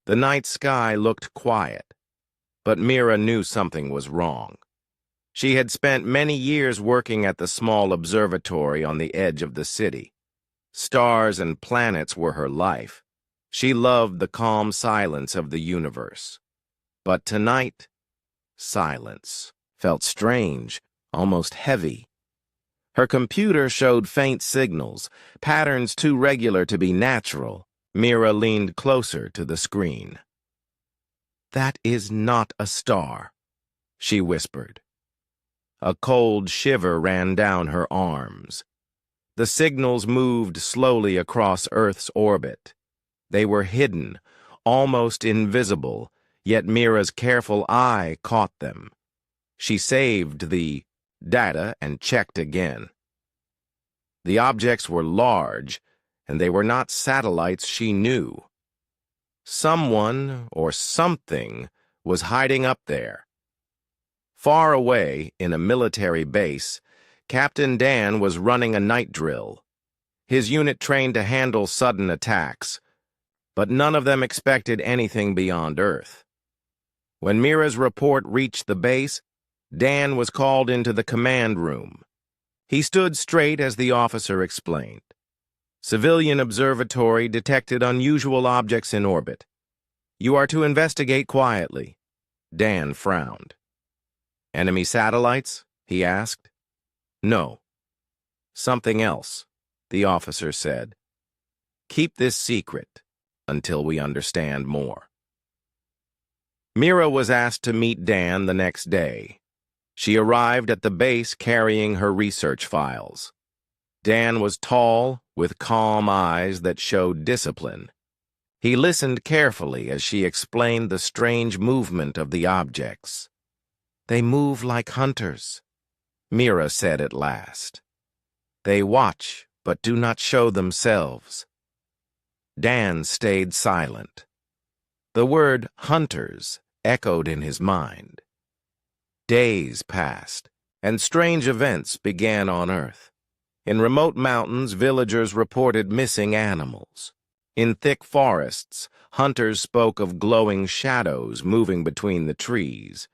The night sky looked quiet, but Mira knew something was wrong. She had spent many years working at the small observatory on the edge of the city. Stars and planets were her life. She loved the calm silence of the universe. But tonight, silence felt strange, almost heavy. Her computer showed faint signals, patterns too regular to be natural. Mira leaned closer to the screen. "That is not a star," she whispered. A cold shiver ran down her arms. The signals moved slowly across Earth's orbit. They were hidden, almost invisible, yet Mira's careful eye caught them. She saved the data and checked again. The objects were large, and they were not satellites she knew. Someone or something was hiding up there. Far away, in a military base, Captain Dan was running a night drill. His unit trained to handle sudden attacks, but none of them expected anything beyond Earth. When Mira's report reached the base, Dan was called into the command room. He stood straight as the officer explained. Civilian observatory detected unusual objects in orbit. You are to investigate quietly. Dan frowned. Enemy satellites? He asked. No. Something else, the officer said. Keep this secret until we understand more. Mira was asked to meet Dan the next day. She arrived at the base carrying her research files. Dan was tall, with calm eyes that showed discipline. He listened carefully as she explained the strange movement of the objects. They move like hunters, Mira said at last. They watch, but do not show themselves. Dan stayed silent. The word hunters echoed in his mind. Days passed, and strange events began on Earth. In remote mountains, villagers reported missing animals. In thick forests, hunters spoke of glowing shadows moving between the trees.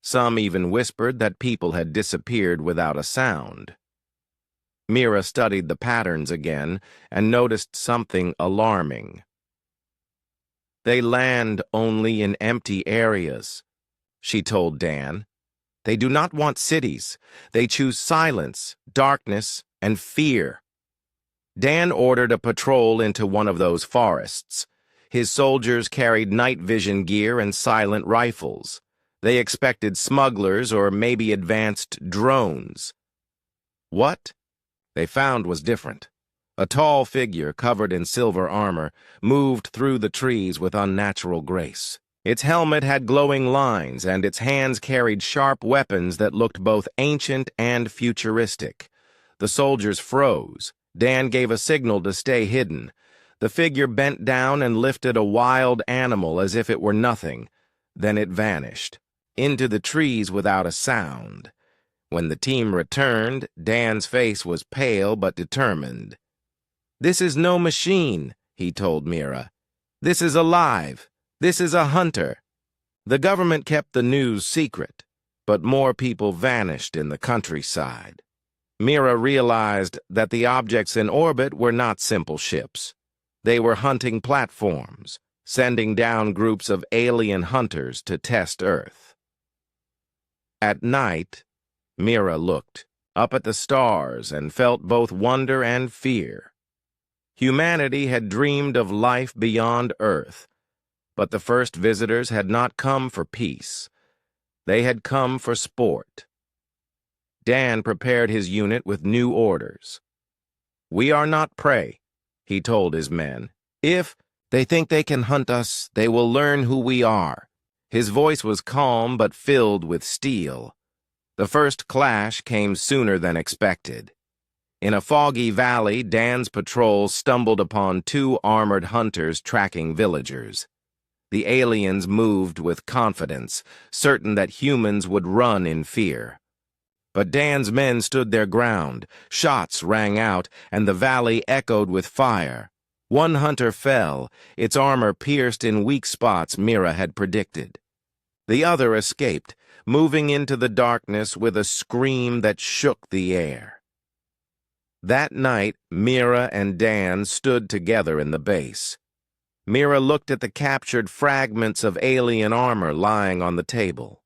Some even whispered that people had disappeared without a sound. Mira studied the patterns again and noticed something alarming. They land only in empty areas, she told Dan. They do not want cities. They choose silence, darkness, and fear. Dan ordered a patrol into one of those forests. His soldiers carried night vision gear and silent rifles. They expected smugglers or maybe advanced drones. What they found was different. A tall figure covered in silver armor moved through the trees with unnatural grace. Its helmet had glowing lines, and its hands carried sharp weapons that looked both ancient and futuristic. The soldiers froze. Dan gave a signal to stay hidden. The figure bent down and lifted a wild animal as if it were nothing. Then it vanished, into the trees without a sound. When the team returned, Dan's face was pale but determined. "This is no machine," he told Mira. "This is alive. This is a hunter." The government kept the news secret, but more people vanished in the countryside. Mira realized that the objects in orbit were not simple ships. They were hunting platforms, sending down groups of alien hunters to test Earth. At night, Mira looked up at the stars and felt both wonder and fear. Humanity had dreamed of life beyond Earth, but the first visitors had not come for peace. They had come for sport. Dan prepared his unit with new orders. "We are not prey," he told his men. "If they think they can hunt us, they will learn who we are." His voice was calm but filled with steel. The first clash came sooner than expected. In a foggy valley, Dan's patrol stumbled upon two armored hunters tracking villagers. The aliens moved with confidence, certain that humans would run in fear. But Dan's men stood their ground. Shots rang out, and the valley echoed with fire. One hunter fell, its armor pierced in weak spots Mira had predicted. The other escaped, moving into the darkness with a scream that shook the air. That night, Mira and Dan stood together in the base. Mira looked at the captured fragments of alien armor lying on the table.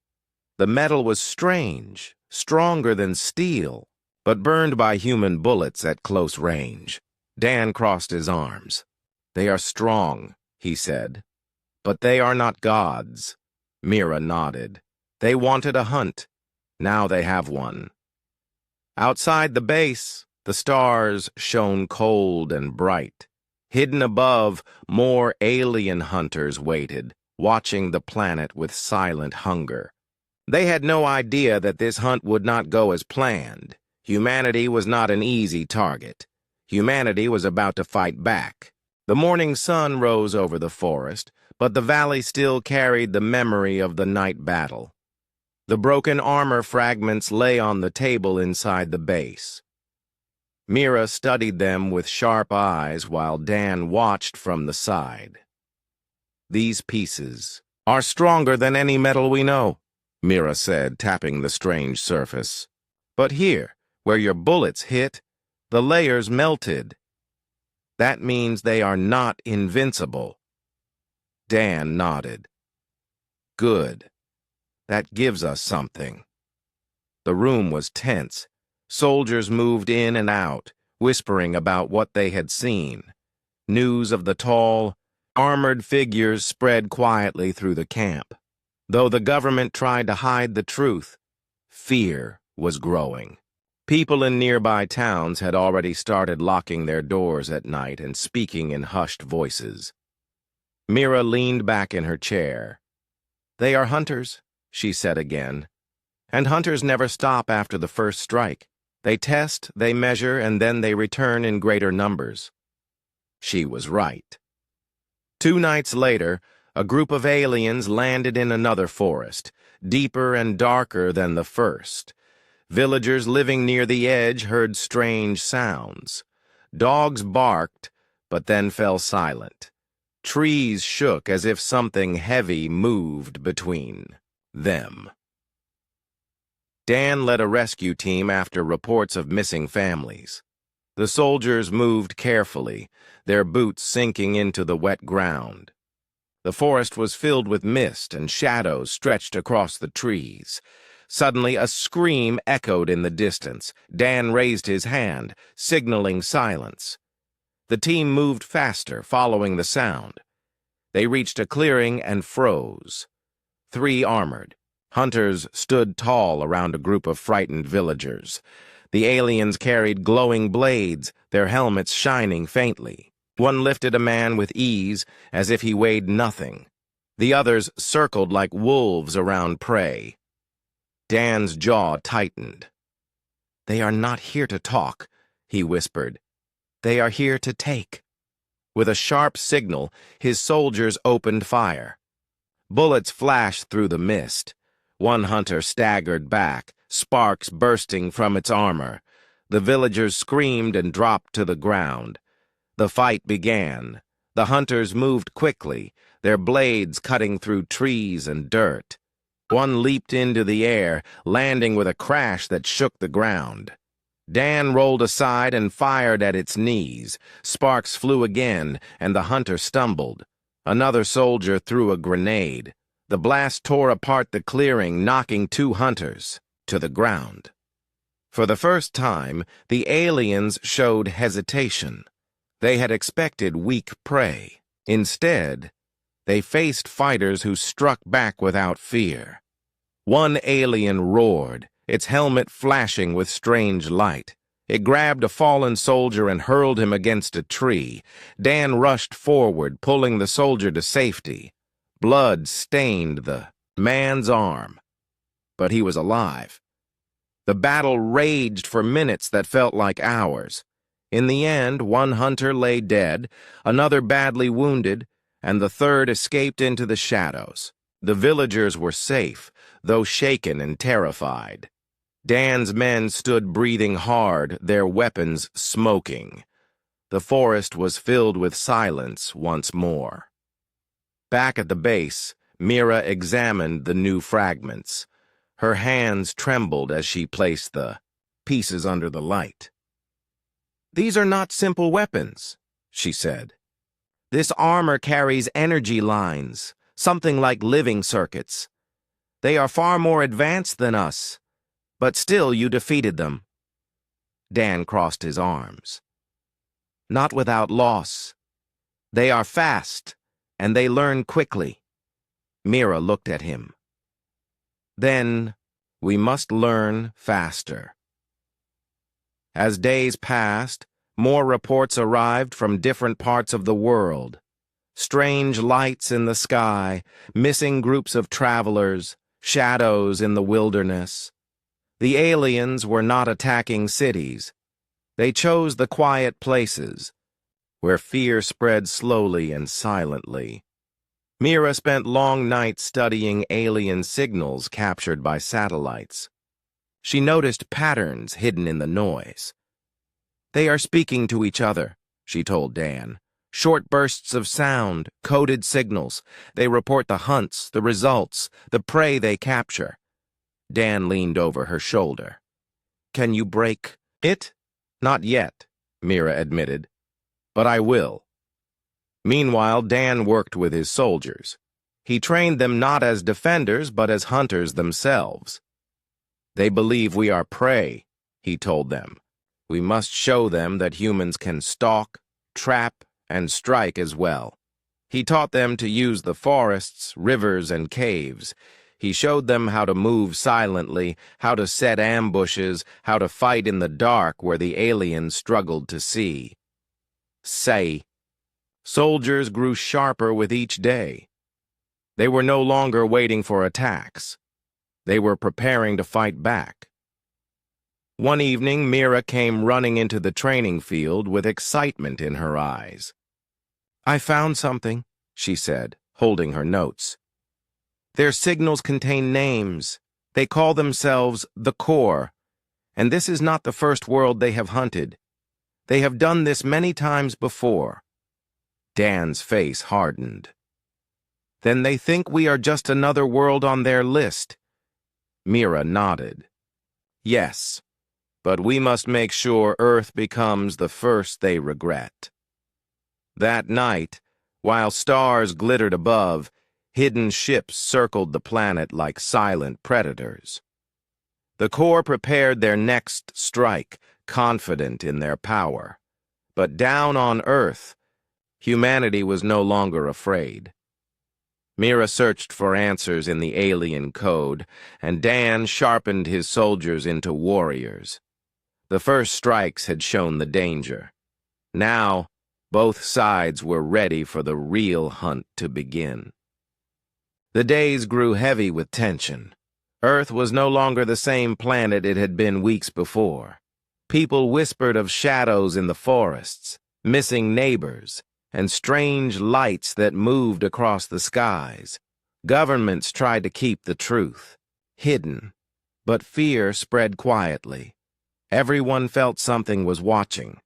The metal was strange, stronger than steel, but burned by human bullets at close range. Dan crossed his arms. "They are strong," he said. "But they are not gods." Mira nodded. "They wanted a hunt. Now they have one." Outside the base, the stars shone cold and bright. Hidden above, more alien hunters waited, watching the planet with silent hunger. They had no idea that this hunt would not go as planned. Humanity was not an easy target. Humanity was about to fight back. The morning sun rose over the forest, but the valley still carried the memory of the night battle. The broken armor fragments lay on the table inside the base. Mira studied them with sharp eyes while Dan watched from the side. "These pieces are stronger than any metal we know," Mira said, tapping the strange surface. "But here, where your bullets hit, the layers melted. That means they are not invincible." Dan nodded. "Good. That gives us something." The room was tense. Soldiers moved in and out, whispering about what they had seen. News of the tall, armored figures spread quietly through the camp. Though the government tried to hide the truth, fear was growing. People in nearby towns had already started locking their doors at night and speaking in hushed voices. Mira leaned back in her chair. "They are hunters," she said again. "And hunters never stop after the first strike. They test, they measure, and then they return in greater numbers." She was right. 2 nights later, a group of aliens landed in another forest, deeper and darker than the first. Villagers living near the edge heard strange sounds. Dogs barked, but then fell silent. Trees shook as if something heavy moved between them. Dan led a rescue team after reports of missing families. The soldiers moved carefully, their boots sinking into the wet ground. The forest was filled with mist and shadows stretched across the trees. Suddenly, a scream echoed in the distance. Dan raised his hand, signaling silence. The team moved faster, following the sound. They reached a clearing and froze. 3 armored hunters stood tall around a group of frightened villagers. The aliens carried glowing blades, their helmets shining faintly. One lifted a man with ease, as if he weighed nothing. The others circled like wolves around prey. Dan's jaw tightened. "They are not here to talk," he whispered. "They are here to take." With a sharp signal, his soldiers opened fire. Bullets flashed through the mist. One hunter staggered back, sparks bursting from its armor. The villagers screamed and dropped to the ground. The fight began. The hunters moved quickly, their blades cutting through trees and dirt. One leaped into the air, landing with a crash that shook the ground. Dan rolled aside and fired at its knees. Sparks flew again, and the hunter stumbled. Another soldier threw a grenade. The blast tore apart the clearing, knocking 2 hunters to the ground. For the first time, the aliens showed hesitation. They had expected weak prey. Instead, they faced fighters who struck back without fear. One alien roared, its helmet flashing with strange light. It grabbed a fallen soldier and hurled him against a tree. Dan rushed forward, pulling the soldier to safety. Blood stained the man's arm, but he was alive. The battle raged for minutes that felt like hours. In the end, one hunter lay dead, another badly wounded, and the third escaped into the shadows. The villagers were safe, though shaken and terrified. Dan's men stood breathing hard, their weapons smoking. The forest was filled with silence once more. Back at the base, Mira examined the new fragments. Her hands trembled as she placed the pieces under the light. "These are not simple weapons," she said. "This armor carries energy lines, something like living circuits. They are far more advanced than us, but still you defeated them." Dan crossed his arms. "Not without loss. They are fast, and they learn quickly." Mira looked at him. "Then we must learn faster." As days passed, more reports arrived from different parts of the world. Strange lights in the sky, missing groups of travelers, shadows in the wilderness. The aliens were not attacking cities. They chose the quiet places, where fear spread slowly and silently. Mira spent long nights studying alien signals captured by satellites. She noticed patterns hidden in the noise. "They are speaking to each other," she told Dan. "Short bursts of sound, coded signals. They report the hunts, the results, the prey they capture." Dan leaned over her shoulder. "Can you break it?" "Not yet," Mira admitted. "But I will." Meanwhile, Dan worked with his soldiers. He trained them not as defenders, but as hunters themselves. "They believe we are prey," he told them. "We must show them that humans can stalk, trap, and strike as well." He taught them to use the forests, rivers, and caves. He showed them how to move silently, how to set ambushes, how to fight in the dark where the aliens struggled to see. Soldiers grew sharper with each day. They were no longer waiting for attacks. They were preparing to fight back. One evening, Mira came running into the training field with excitement in her eyes. "I found something," she said, holding her notes. "Their signals contain names. They call themselves the Core, and this is not the first world they have hunted. They have done this many times before." Dan's face hardened. "Then they think we are just another world on their list." Mira nodded. "Yes, but we must make sure Earth becomes the first they regret." That night, while stars glittered above, hidden ships circled the planet like silent predators. The Corps prepared their next strike, confident in their power. But down on Earth, humanity was no longer afraid. Mira searched for answers in the alien code, and Dan sharpened his soldiers into warriors. The first strikes had shown the danger. Now, both sides were ready for the real hunt to begin. The days grew heavy with tension. Earth was no longer the same planet it had been weeks before. People whispered of shadows in the forests, missing neighbors, and strange lights that moved across the skies. Governments tried to keep the truth hidden, but fear spread quietly. Everyone felt something was watching.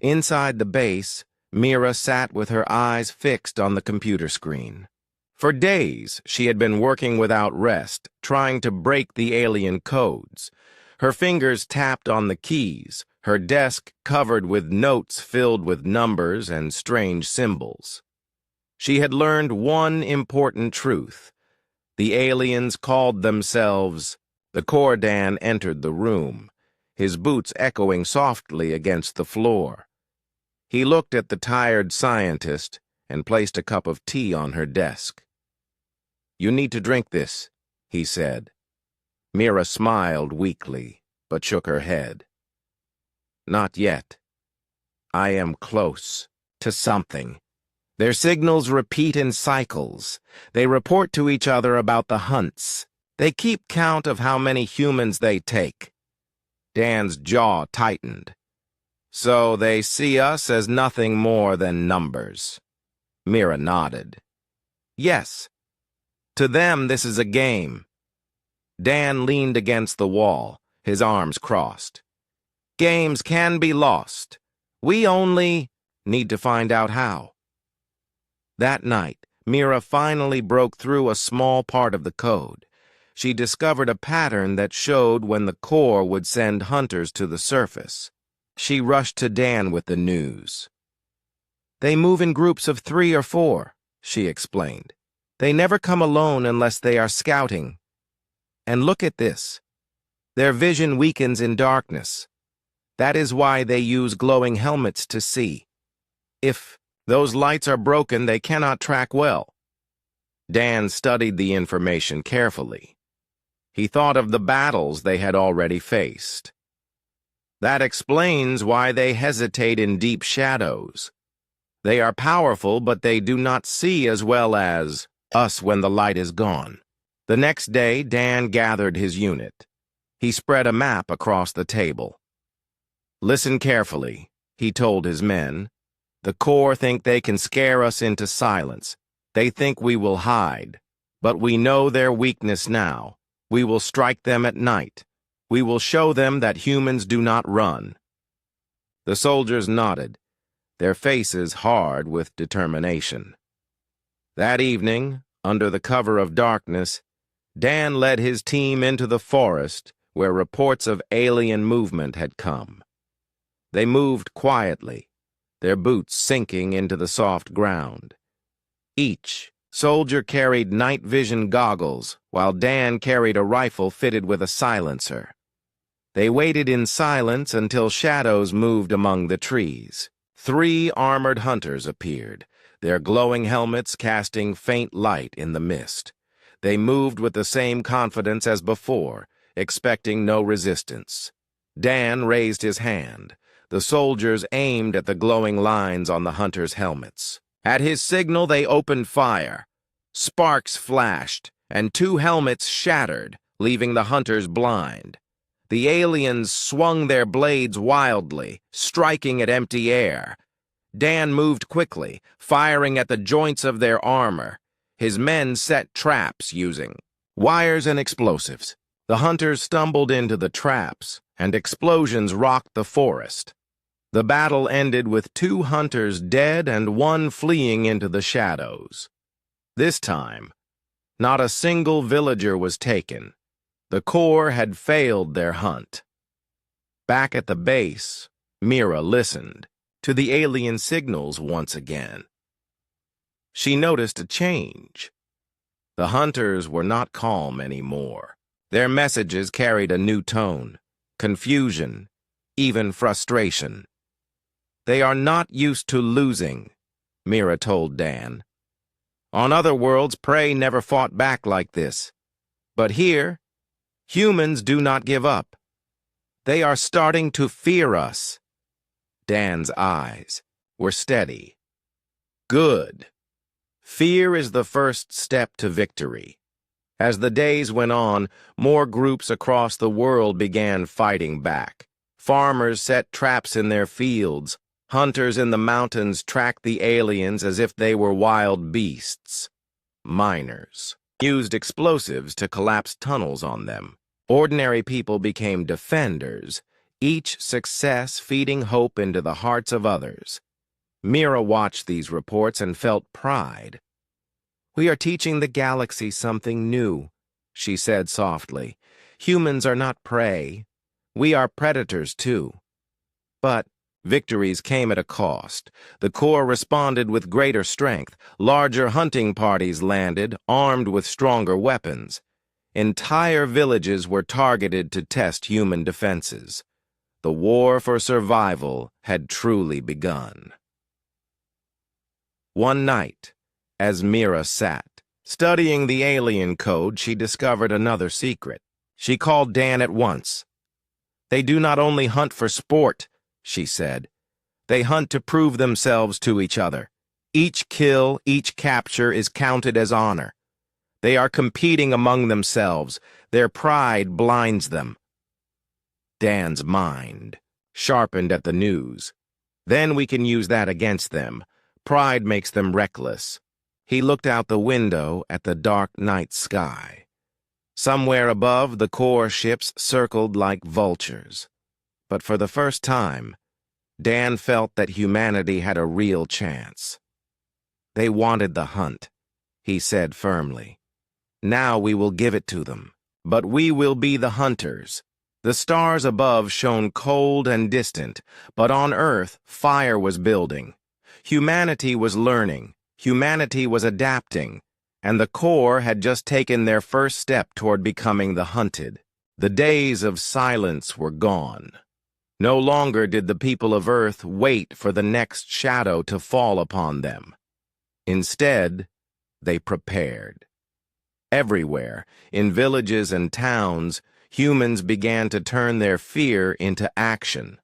Inside the base, Mira sat with her eyes fixed on the computer screen. For days, she had been working without rest, trying to break the alien codes. Her fingers tapped on the keys, her desk covered with notes filled with numbers and strange symbols. She had learned one important truth. The aliens called themselves. The Corps. Dan entered the room, his boots echoing softly against the floor. He looked at the tired scientist and placed a cup of tea on her desk. "You need to drink this," he said. Mira smiled weakly, but shook her head. "Not yet. I am close to something. Their signals repeat in cycles. They report to each other about the hunts. They keep count of how many humans they take." Dan's jaw tightened. "So they see us as nothing more than numbers." Mira nodded. "Yes. To them, this is a game." Dan leaned against the wall, his arms crossed. "Games can be lost. We only need to find out how. That night, Mira finally broke through a small part of the code. She discovered a pattern that showed when the core would send hunters to the surface. She rushed to Dan with the news. They move in groups of 3 or 4, she explained. They never come alone unless they are scouting. And look at this. Their vision weakens in darkness. That is why they use glowing helmets to see. If those lights are broken, they cannot track well. Dan studied the information carefully. He thought of the battles they had already faced. That explains why they hesitate in deep shadows. They are powerful, but they do not see as well as us when the light is gone. The next day, Dan gathered his unit. He spread a map across the table. Listen carefully, he told his men. The Corps think they can scare us into silence. They think we will hide. But we know their weakness now. We will strike them at night. We will show them that humans do not run. The soldiers nodded, their faces hard with determination. That evening, under the cover of darkness, Dan led his team into the forest where reports of alien movement had come. They moved quietly, their boots sinking into the soft ground. Each soldier carried night vision goggles, while Dan carried a rifle fitted with a silencer. They waited in silence until shadows moved among the trees. 3 armored hunters appeared, their glowing helmets casting faint light in the mist. They moved with the same confidence as before, expecting no resistance. Dan raised his hand. The soldiers aimed at the glowing lines on the hunters' helmets. At his signal, they opened fire. Sparks flashed, and 2 helmets shattered, leaving the hunters blind. The aliens swung their blades wildly, striking at empty air. Dan moved quickly, firing at the joints of their armor. His men set traps using wires and explosives. The hunters stumbled into the traps, and explosions rocked the forest. The battle ended with 2 hunters dead and 1 fleeing into the shadows. This time, not a single villager was taken. The Corps had failed their hunt. Back at the base, Mira listened to the alien signals once again. She noticed a change. The hunters were not calm anymore. Their messages carried a new tone, confusion, even frustration. They are not used to losing, Mira told Dan. On other worlds, prey never fought back like this. But here, humans do not give up. They are starting to fear us. Dan's eyes were steady. Good. Fear is the first step to victory. As the days went on, more groups across the world began fighting back. Farmers set traps in their fields. Hunters in the mountains tracked the aliens as if they were wild beasts. Miners used explosives to collapse tunnels on them. Ordinary people became defenders, each success feeding hope into the hearts of others. Mira watched these reports and felt pride. We are teaching the galaxy something new, she said softly. Humans are not prey. We are predators too. But victories came at a cost. The Corps responded with greater strength. Larger hunting parties landed, armed with stronger weapons. Entire villages were targeted to test human defenses. The war for survival had truly begun. One night, as Mira sat, studying the alien code, she discovered another secret. She called Dan at once. They do not only hunt for sport, she said. They hunt to prove themselves to each other. Each kill, each capture is counted as honor. They are competing among themselves. Their pride blinds them. Dan's mind sharpened at the news. Then we can use that against them. Pride makes them reckless. He looked out the window at the dark night sky. Somewhere above, the Corps ships circled like vultures. But for the first time, Dan felt that humanity had a real chance. They wanted the hunt, he said firmly. Now we will give it to them. But we will be the hunters. The stars above shone cold and distant, but on Earth, fire was building. Humanity was learning, humanity was adapting, and the Corps had just taken their first step toward becoming the hunted. The days of silence were gone. No longer did the people of Earth wait for the next shadow to fall upon them. Instead, they prepared. Everywhere, in villages and towns, humans began to turn their fear into action.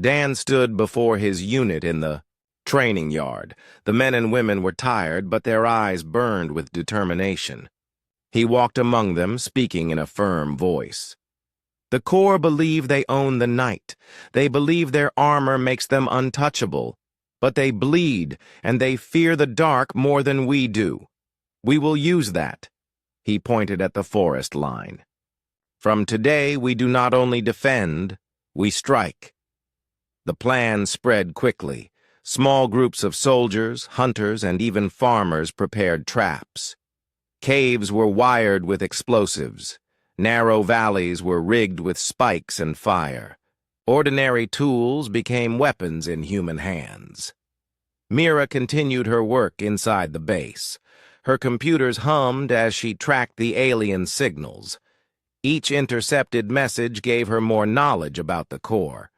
Dan stood before his unit in the training yard. The men and women were tired, but their eyes burned with determination. He walked among them, speaking in a firm voice. The Corps believe they own the night. They believe their armor makes them untouchable. But they bleed, and they fear the dark more than we do. We will use that. He pointed at the forest line. From today, we do not only defend, we strike. The plan spread quickly. Small groups of soldiers, hunters, and even farmers prepared traps. Caves were wired with explosives. Narrow valleys were rigged with spikes and fire. Ordinary tools became weapons in human hands. Mira continued her work inside the base. Her computers hummed as she tracked the alien signals. Each intercepted message gave her more knowledge about the Corps.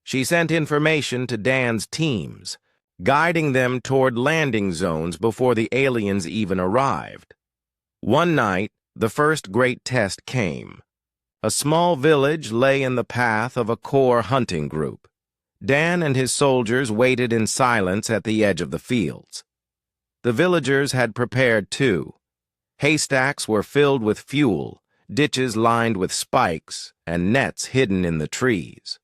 She sent information to Dan's teams, guiding them toward landing zones before the aliens even arrived. One night, the first great test came. A small village lay in the path of a Corps hunting group. Dan and his soldiers waited in silence at the edge of the fields. The villagers had prepared too. Haystacks were filled with fuel, ditches lined with spikes, and nets hidden in the trees.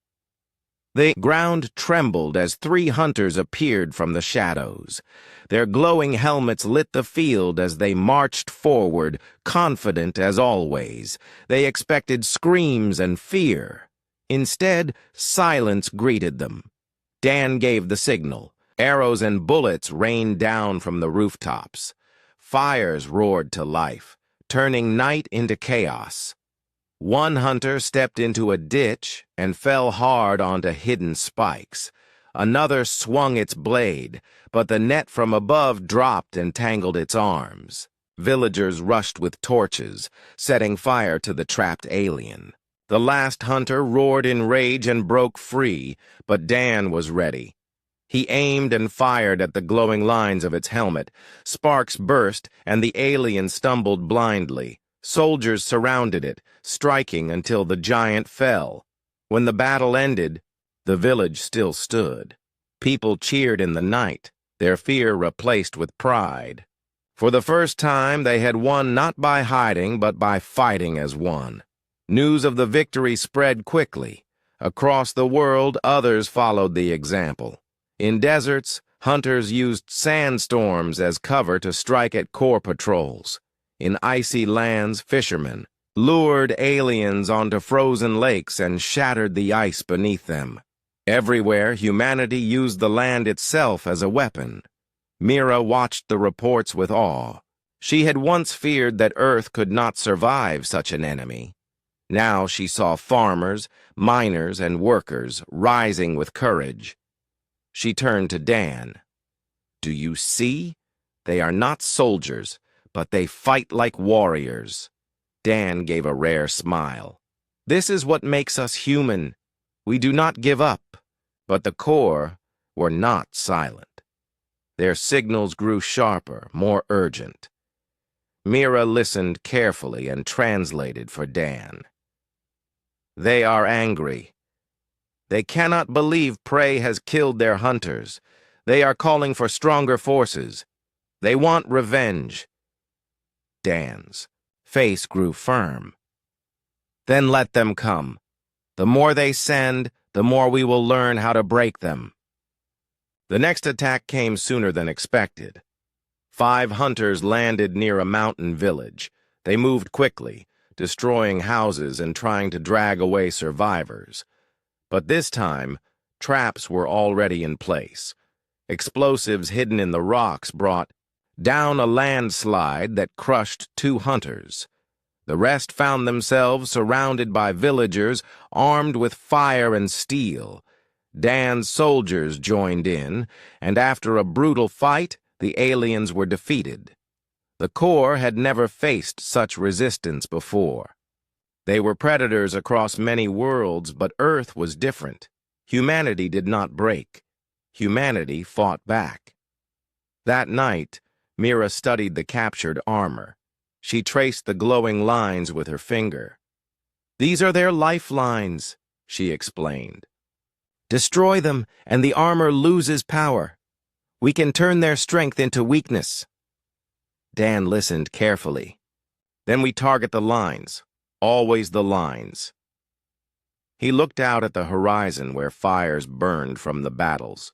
The ground trembled as 3 hunters appeared from the shadows. Their glowing helmets lit the field as they marched forward, confident as always. They expected screams and fear. Instead, silence greeted them. Dan gave the signal. Arrows and bullets rained down from the rooftops. Fires roared to life, turning night into chaos. One hunter stepped into a ditch and fell hard onto hidden spikes. Another swung its blade, but the net from above dropped and tangled its arms. Villagers rushed with torches, setting fire to the trapped alien. The last hunter roared in rage and broke free, but Dan was ready. He aimed and fired at the glowing lines of its helmet. Sparks burst, and the alien stumbled blindly. Soldiers surrounded it, striking until the giant fell. When the battle ended, the village still stood. People cheered in the night, their fear replaced with pride. For the first time, they had won not by hiding, but by fighting as one. News of the victory spread quickly. Across the world, others followed the example. In deserts, hunters used sandstorms as cover to strike at Corps patrols. In icy lands, fishermen lured aliens onto frozen lakes and shattered the ice beneath them. Everywhere, humanity used the land itself as a weapon. Mira watched the reports with awe. She had once feared that Earth could not survive such an enemy. Now she saw farmers, miners, and workers rising with courage. She turned to Dan. "Do you see? They are not soldiers, but they fight like warriors." Dan gave a rare smile. "This is what makes us human. We do not give up." But the Corps were not silent. Their signals grew sharper, more urgent. Mira listened carefully and translated for Dan. "They are angry. They cannot believe prey has killed their hunters. They are calling for stronger forces. They want revenge." Dan's face grew firm. "Then let them come. The more they send, the more we will learn how to break them." The next attack came sooner than expected. 5 hunters landed near a mountain village. They moved quickly, destroying houses and trying to drag away survivors. But this time, Traps were already in place. Explosives hidden in the rocks brought down a landslide that crushed 2 hunters. The rest found themselves surrounded by villagers armed with fire and steel. Dan's soldiers joined in, and after a brutal fight, the aliens were defeated. The Corps had never faced such resistance before. They were predators across many worlds, but Earth was different. Humanity did not break. Humanity fought back. That night, Mira studied the captured armor. She traced the glowing lines with her finger. "These are their lifelines," she explained. "Destroy them, and the armor loses power. We can turn their strength into weakness." Dan listened carefully. "Then we target the lines. Always the lines." He looked out at the horizon where fires burned from the battles.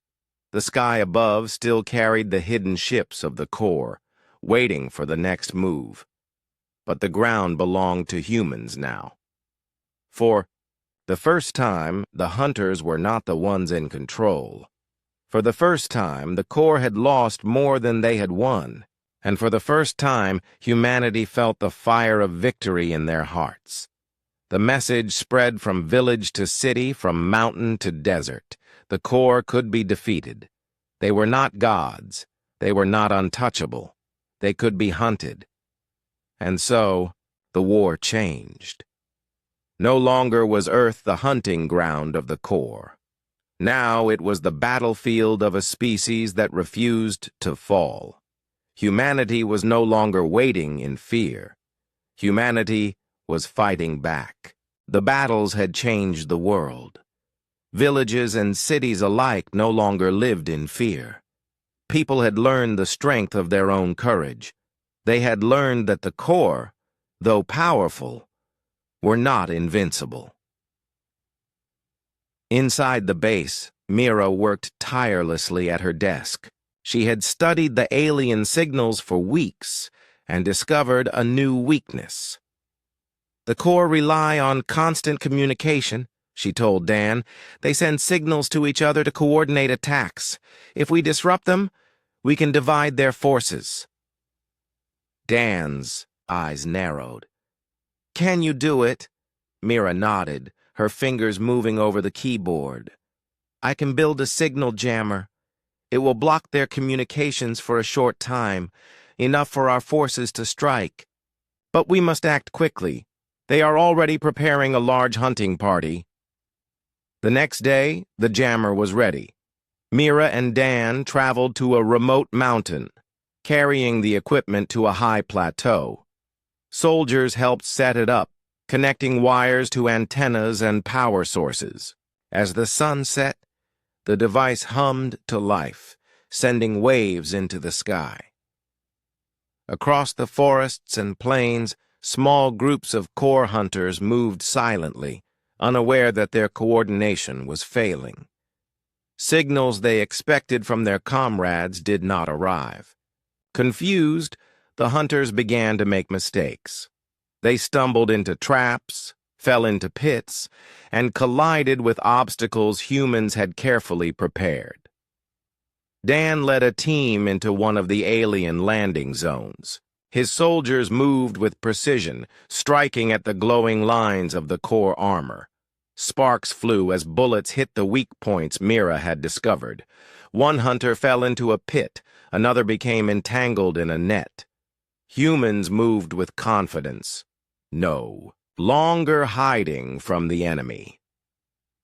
The sky above still carried the hidden ships of the Corps, waiting for the next move. But the ground belonged to humans now. For the first time, the hunters were not the ones in control. For the first time, the Corps had lost more than they had won. And for the first time, humanity felt the fire of victory in their hearts. The message spread from village to city, from mountain to desert. The Corps could be defeated. They were not gods. They were not untouchable. They could be hunted. And so, the war changed. No longer was Earth the hunting ground of the Corps. Now it was the battlefield of a species that refused to fall. Humanity was no longer waiting in fear. Humanity was fighting back. The battles had changed the world. Villages and cities alike no longer lived in fear. People had learned the strength of their own courage. They had learned that the Corps, though powerful, were not invincible. Inside the base, Mira worked tirelessly at her desk. She had studied the alien signals for weeks and discovered a new weakness. "The Corps rely on constant communication," she told Dan. "They send signals to each other to coordinate attacks. If we disrupt them, we can divide their forces." Dan's eyes narrowed. "Can you do it?" Mira nodded, her fingers moving over the keyboard. "I can build a signal jammer. It will block their communications for a short time, enough for our forces to strike. But we must act quickly. They are already preparing a large hunting party." The next day, the jammer was ready. Mira and Dan traveled to a remote mountain, carrying the equipment to a high plateau. Soldiers helped set it up, connecting wires to antennas and power sources. As the sun set, the device hummed to life, sending waves into the sky. Across the forests and plains, small groups of Corps hunters moved silently, unaware that their coordination was failing. Signals they expected from their comrades did not arrive. Confused, the hunters began to make mistakes. They stumbled into traps, fell into pits, and collided with obstacles humans had carefully prepared. Dan led a team into one of the alien landing zones. His soldiers moved with precision, striking at the glowing lines of the Corps armor. Sparks flew as bullets hit the weak points Mira had discovered. One hunter fell into a pit, another became entangled in a net. Humans moved with confidence. No longer hiding from the enemy.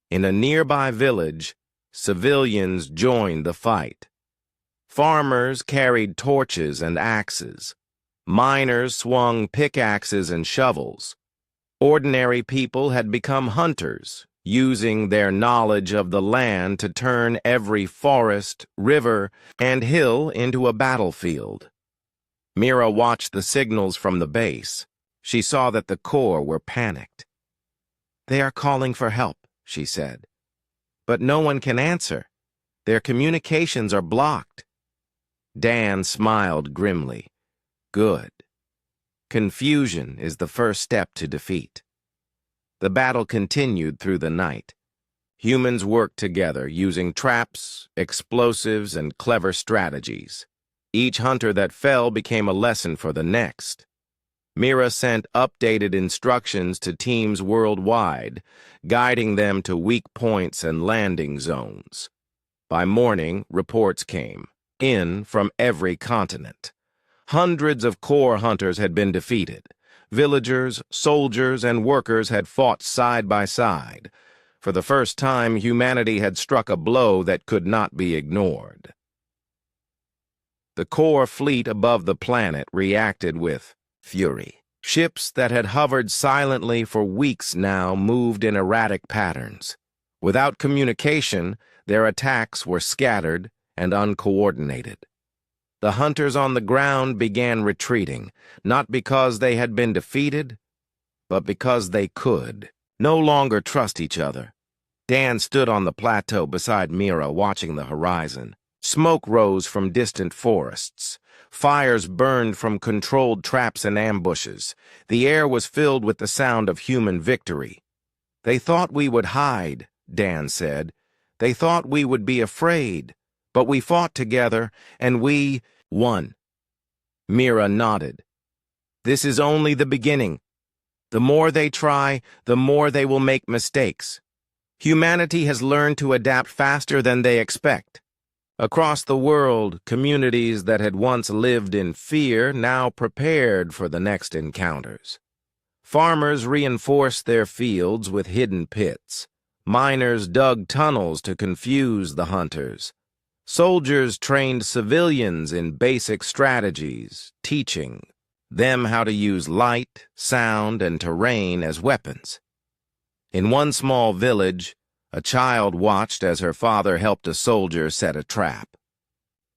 In a nearby village, civilians joined the fight. Farmers carried torches and axes. Miners swung pickaxes and shovels. Ordinary people had become hunters, using their knowledge of the land to turn every forest, river, and hill into a battlefield. Mira watched the signals from the base. She saw that the Corps were panicked. "They are calling for help," she said. "But no one can answer. Their communications are blocked." Dan smiled grimly. "Good. Confusion is the first step to defeat." The battle continued through the night. Humans worked together using traps, explosives, and clever strategies. Each hunter that fell became a lesson for the next. Mira sent updated instructions to teams worldwide, guiding them to weak points and landing zones. By morning, reports came in from every continent. Hundreds of core hunters had been defeated. Villagers, soldiers, and workers had fought side by side. For the first time, humanity had struck a blow that could not be ignored. The core fleet above the planet reacted with fury. Ships that had hovered silently for weeks now moved in erratic patterns. Without communication, their attacks were scattered and uncoordinated. The hunters on the ground began retreating, not because they had been defeated, but because they could no longer trust each other. Dan stood on the plateau beside Mira, watching the horizon. Smoke rose from distant forests. Fires burned from controlled traps and ambushes. The air was filled with the sound of human victory. "They thought we would hide," Dan said. "They thought we would be afraid. But we fought together, and we won." Mira nodded. "This is only the beginning. The more they try, the more they will make mistakes. Humanity has learned to adapt faster than they expect." Across the world, communities that had once lived in fear now prepared for the next encounters. Farmers reinforced their fields with hidden pits. Miners dug tunnels to confuse the hunters. Soldiers trained civilians in basic strategies, teaching them how to use light, sound, and terrain as weapons. In one small village, a child watched as her father helped a soldier set a trap.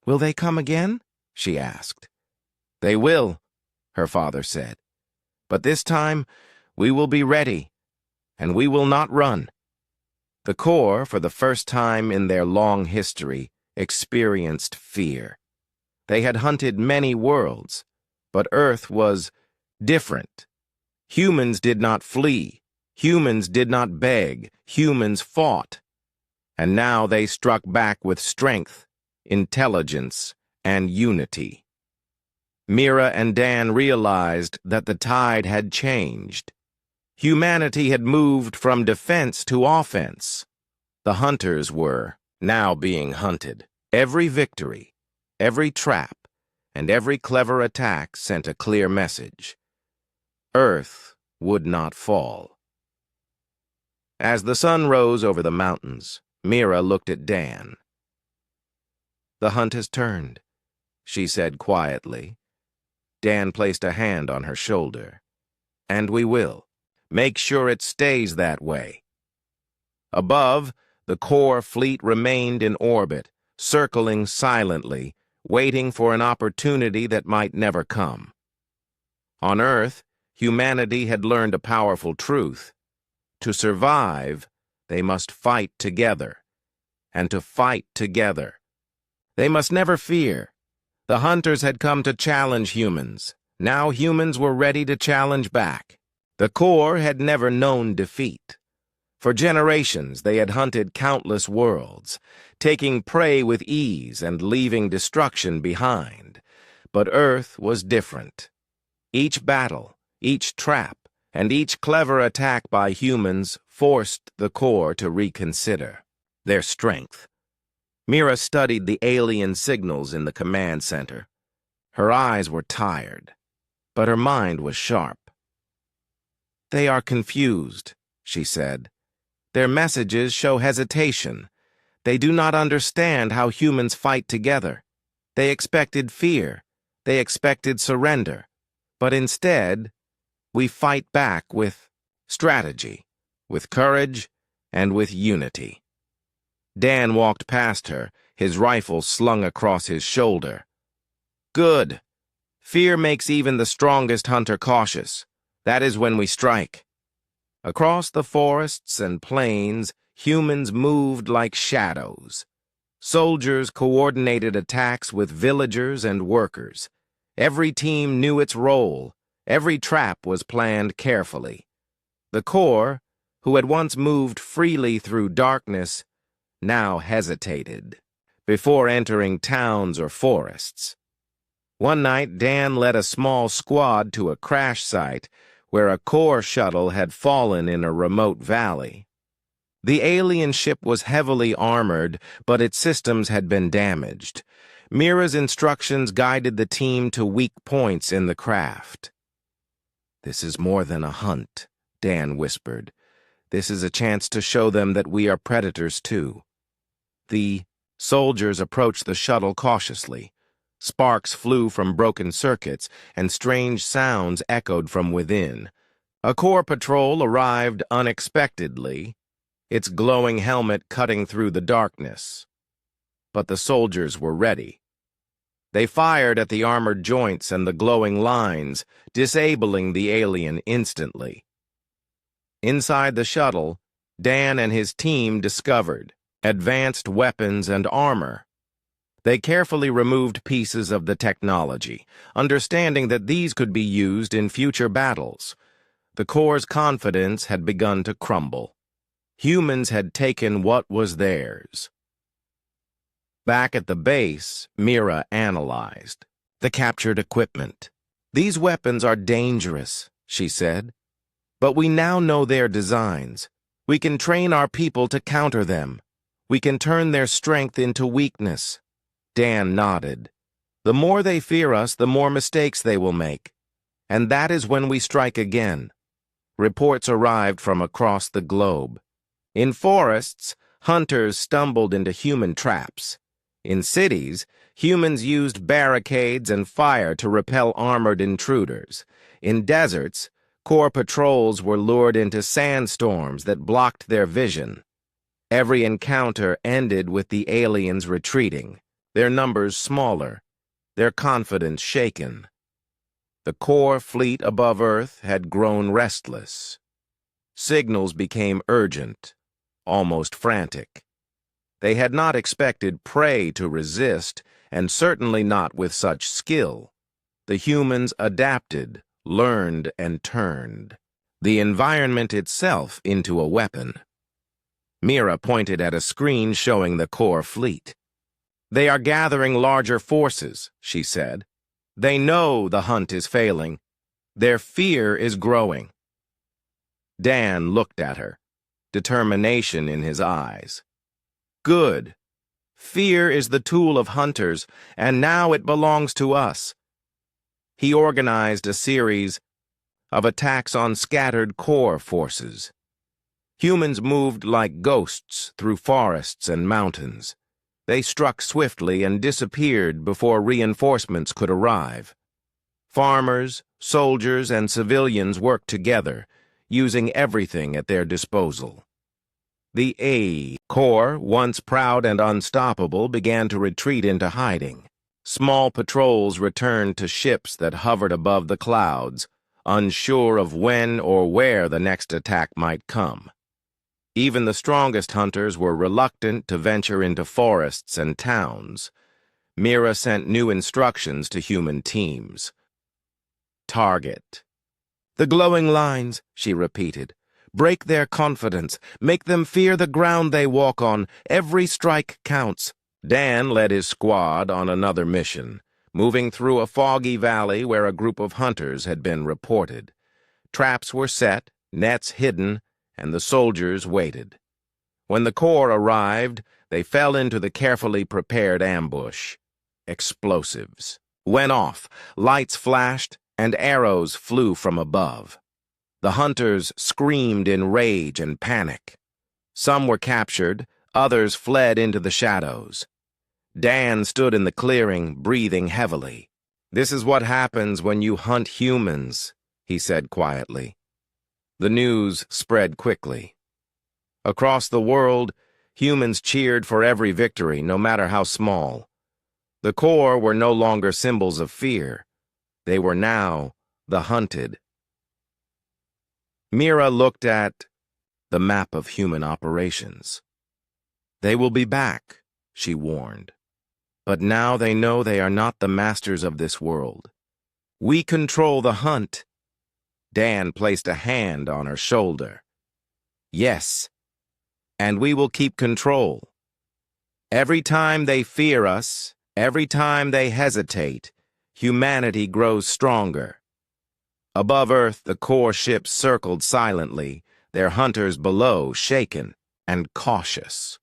"Will they come again?" she asked. "They will," her father said. "But this time, we will be ready, and we will not run." The Corps, for the first time in their long history, experienced fear. They had hunted many worlds, but Earth was different. Humans did not flee. Humans did not beg. Humans fought. And now they struck back with strength, intelligence, and unity. Mira and Dan realized that the tide had changed. Humanity had moved from defense to offense. The hunters were now being hunted. Every victory, every trap, and every clever attack sent a clear message. Earth would not fall. As the sun rose over the mountains, Mira looked at Dan. "The hunt has turned," she said quietly. Dan placed a hand on her shoulder. "And we will. Make sure it stays that way." Above, the core fleet remained in orbit, circling silently, waiting for an opportunity that might never come. On Earth, humanity had learned a powerful truth. To survive, they must fight together. And to fight together, they must never fear. The hunters had come to challenge humans. Now humans were ready to challenge back. The Corps had never known defeat. For generations, they had hunted countless worlds, taking prey with ease and leaving destruction behind. But Earth was different. Each battle, each trap, and each clever attack by humans forced the Corps to reconsider their strength. Mira studied the alien signals in the command center. Her eyes were tired, but her mind was sharp. "They are confused," she said. "Their messages show hesitation. They do not understand how humans fight together. They expected fear. They expected surrender. But instead, we fight back with strategy, with courage, and with unity." Dan walked past her, his rifle slung across his shoulder. "Good. Fear makes even the strongest hunter cautious. That is when we strike." Across the forests and plains, humans moved like shadows. Soldiers coordinated attacks with villagers and workers. Every team knew its role. Every trap was planned carefully. The Corps, who had once moved freely through darkness, now hesitated before entering towns or forests. One night, Dan led a small squad to a crash site where a core shuttle had fallen in a remote valley. The alien ship was heavily armored, but its systems had been damaged. Mira's instructions guided the team to weak points in the craft. "This is more than a hunt," Dan whispered. "This is a chance to show them that we are predators too." The soldiers approached the shuttle cautiously. Sparks flew from broken circuits, and strange sounds echoed from within. A core patrol arrived unexpectedly, its glowing helmet cutting through the darkness. But the soldiers were ready. They fired at the armored joints and the glowing lines, disabling the alien instantly. Inside the shuttle, Dan and his team discovered advanced weapons and armor. They carefully removed pieces of the technology, understanding that these could be used in future battles. The Core's confidence had begun to crumble. Humans had taken what was theirs. Back at the base, Mira analyzed the captured equipment. "These weapons are dangerous," she said, "but we now know their designs. We can train our people to counter them. We can turn their strength into weakness." Dan nodded. "The more they fear us, the more mistakes they will make. And that is when we strike again." Reports arrived from across the globe. In forests, hunters stumbled into human traps. In cities, humans used barricades and fire to repel armored intruders. In deserts, core patrols were lured into sandstorms that blocked their vision. Every encounter ended with the aliens retreating, their numbers smaller, their confidence shaken. The core fleet above Earth had grown restless. Signals became urgent, almost frantic. They had not expected prey to resist, and certainly not with such skill. The humans adapted, learned, and turned the environment itself into a weapon. Mira pointed at a screen showing the core fleet. "They are gathering larger forces," she said. "They know the hunt is failing. Their fear is growing." Dan looked at her, determination in his eyes. "Good. Fear is the tool of hunters, and now it belongs to us." He organized a series of attacks on scattered core forces. Humans moved like ghosts through forests and mountains. They struck swiftly and disappeared before reinforcements could arrive. Farmers, soldiers, and civilians worked together, using everything at their disposal. The A Corps, once proud and unstoppable, began to retreat into hiding. Small patrols returned to ships that hovered above the clouds, unsure of when or where the next attack might come. Even the strongest hunters were reluctant to venture into forests and towns. Mira sent new instructions to human teams. "Target the glowing lines," she repeated. "Break their confidence. Make them fear the ground they walk on. Every strike counts." Dan led his squad on another mission, moving through a foggy valley where a group of hunters had been reported. Traps were set, nets hidden, and the soldiers waited. When the Corps arrived, they fell into the carefully prepared ambush. Explosives went off, lights flashed, and arrows flew from above. The hunters screamed in rage and panic. Some were captured, others fled into the shadows. Dan stood in the clearing, breathing heavily. "This is what happens when you hunt humans," he said quietly. The news spread quickly. Across the world, humans cheered for every victory, no matter how small. The Corps were no longer symbols of fear. They were now the hunted. Mira looked at the map of human operations. "They will be back," she warned. "But now they know they are not the masters of this world. We control the hunt." Dan placed a hand on her shoulder. Yes, and we will keep control. Every time they fear us, every time they hesitate, humanity grows stronger. Above Earth, the core ships circled silently, their hunters below shaken and cautious.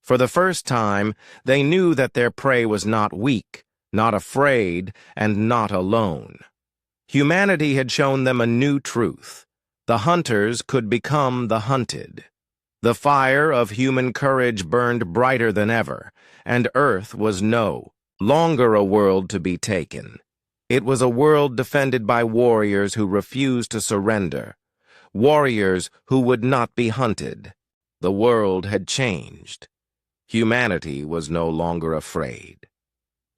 For the first time, they knew that their prey was not weak, not afraid, and not alone. Humanity had shown them a new truth. The hunters could become the hunted. The fire of human courage burned brighter than ever, and Earth was no longer a world to be taken. It was a world defended by warriors who refused to surrender, warriors who would not be hunted. The world had changed. Humanity was no longer afraid.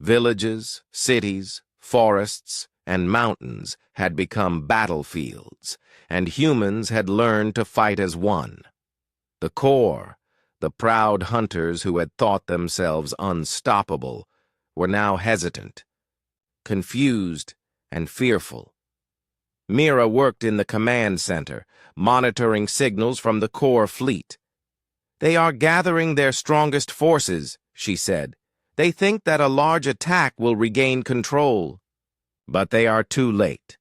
Villages, cities, forests, and mountains had become battlefields, and humans had learned to fight as one. The core, the proud hunters who had thought themselves unstoppable, were now hesitant, confused, and fearful. Mira worked in the command center, monitoring signals from the core fleet. "They are gathering their strongest forces," she said. "They think that a large attack will regain control." But they are too late.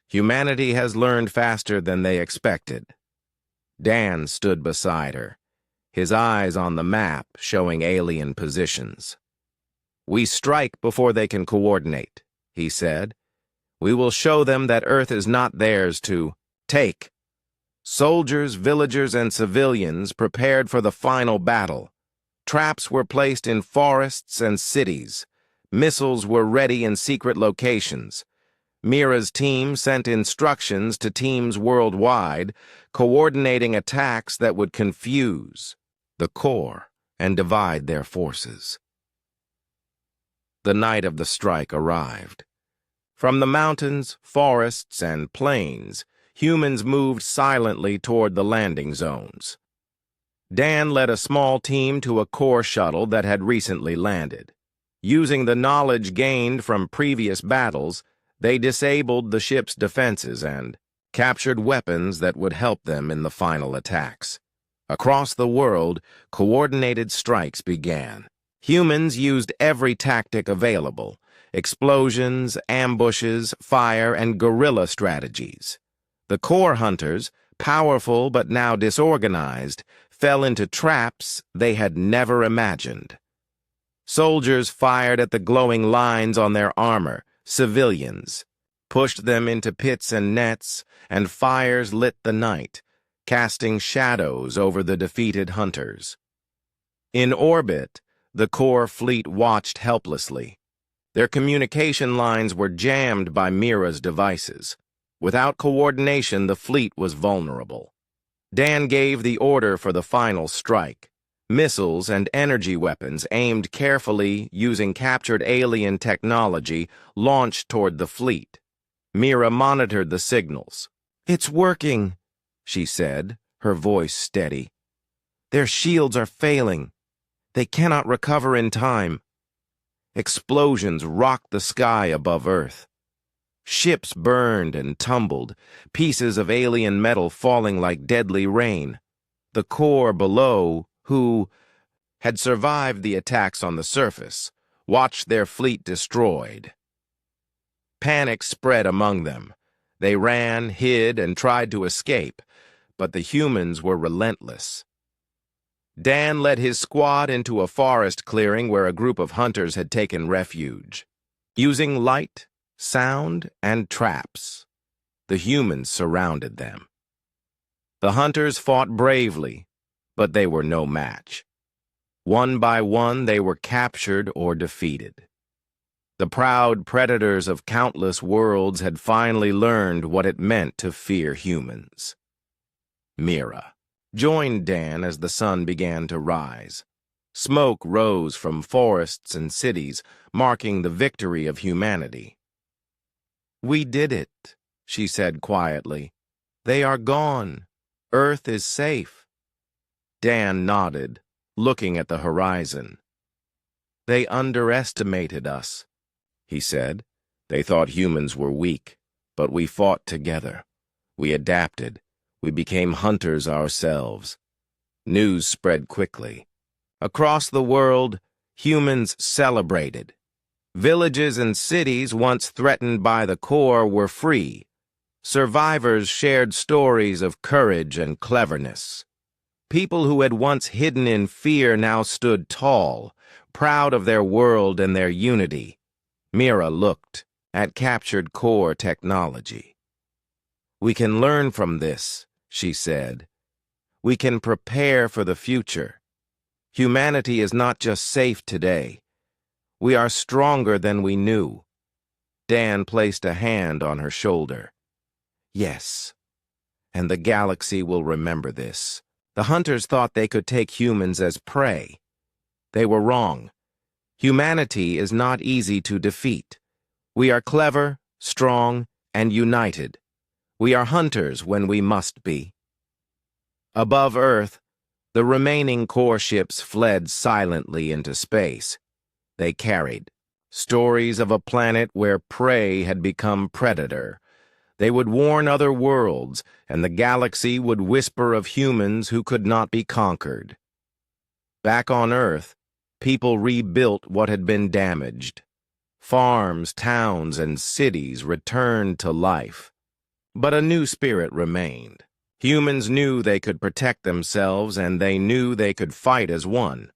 Humanity has learned faster than they expected. Dan stood beside her, his eyes on the map showing alien positions. "We strike before they can coordinate," he said. "We will show them that Earth is not theirs to take." Soldiers, villagers, and civilians prepared for the final battle. Traps were placed in forests and cities. Missiles were ready in secret locations. Mira's team sent instructions to teams worldwide, coordinating attacks that would confuse the core and divide their forces. The night of the strike arrived. From the mountains, forests, and plains, humans moved silently toward the landing zones. Dan led a small team to a core shuttle that had recently landed. Using the knowledge gained from previous battles, they disabled the ship's defenses and captured weapons that would help them in the final attacks. Across the world, coordinated strikes began. Humans used every tactic available: explosions, ambushes, fire, and guerrilla strategies. The core hunters, powerful but now disorganized, fell into traps they had never imagined. Soldiers fired at the glowing lines on their armor, civilians pushed them into pits and nets, and fires lit the night, casting shadows over the defeated hunters. In orbit, the core fleet watched helplessly. Their communication lines were jammed by Mira's devices. Without coordination, the fleet was vulnerable. Dan gave the order for the final strike. Missiles and energy weapons aimed carefully using captured alien technology launched toward the fleet. Mira monitored the signals. "It's working," she said, her voice steady. "Their shields are failing. They cannot recover in time." Explosions rocked the sky above Earth. Ships burned and tumbled, pieces of alien metal falling like deadly rain. The core below, who had survived the attacks on the surface, watched their fleet destroyed. Panic spread among them. They ran, hid, and tried to escape, but the humans were relentless. Dan led his squad into a forest clearing where a group of hunters had taken refuge. Using light, sound, and traps, the humans surrounded them. The hunters fought bravely, but they were no match. One by one, they were captured or defeated. The proud predators of countless worlds had finally learned what it meant to fear humans. Mira joined Dan as the sun began to rise. Smoke rose from forests and cities, marking the victory of humanity. "We did it," she said quietly. "They are gone. Earth is safe." Dan nodded, looking at the horizon. "They underestimated us," he said. "They thought humans were weak, but we fought together. We adapted. We became hunters ourselves. News spread quickly. Across the world, humans celebrated. Villages and cities once threatened by the core were free. Survivors shared stories of courage and cleverness. People who had once hidden in fear now stood tall, proud of their world and their unity. Mira looked at captured core technology. "We can learn from this," she said. "We can prepare for the future. Humanity is not just safe today. We are stronger than we knew." Dan placed a hand on her shoulder. "Yes, and the galaxy will remember this. The hunters thought they could take humans as prey. They were wrong. Humanity is not easy to defeat. We are clever, strong, and united. We are hunters when we must be." Above Earth, the remaining core ships fled silently into space. They carried stories of a planet where prey had become predator. They would warn other worlds, and the galaxy would whisper of humans who could not be conquered. Back on Earth, people rebuilt what had been damaged. Farms, towns, and cities returned to life. But a new spirit remained. Humans knew they could protect themselves, and they knew they could fight as one.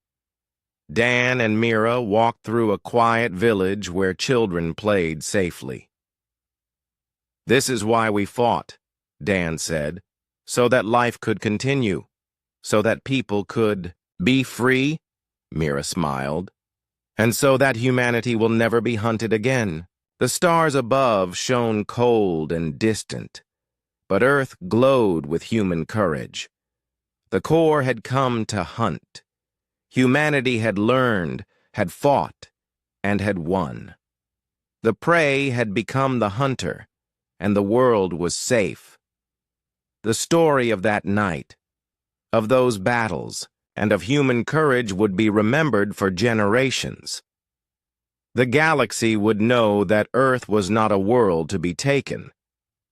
Dan and Mira walked through a quiet village where children played safely. "This is why we fought," Dan said, "so that life could continue, so that people could be free," Mira smiled, "and so that humanity will never be hunted again." The stars above shone cold and distant, but Earth glowed with human courage. The core had come to hunt. Humanity had learned, had fought, and had won. The prey had become the hunter, and the world was safe. The story of that night, of those battles, and of human courage would be remembered for generations. The galaxy would know that Earth was not a world to be taken.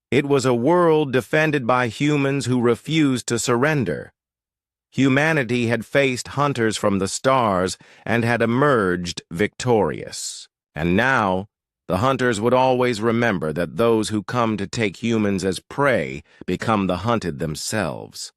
It was a world defended by humans who refused to surrender. Humanity had faced hunters from the stars and had emerged victorious. And now, the hunters would always remember that those who come to take humans as prey become the hunted themselves.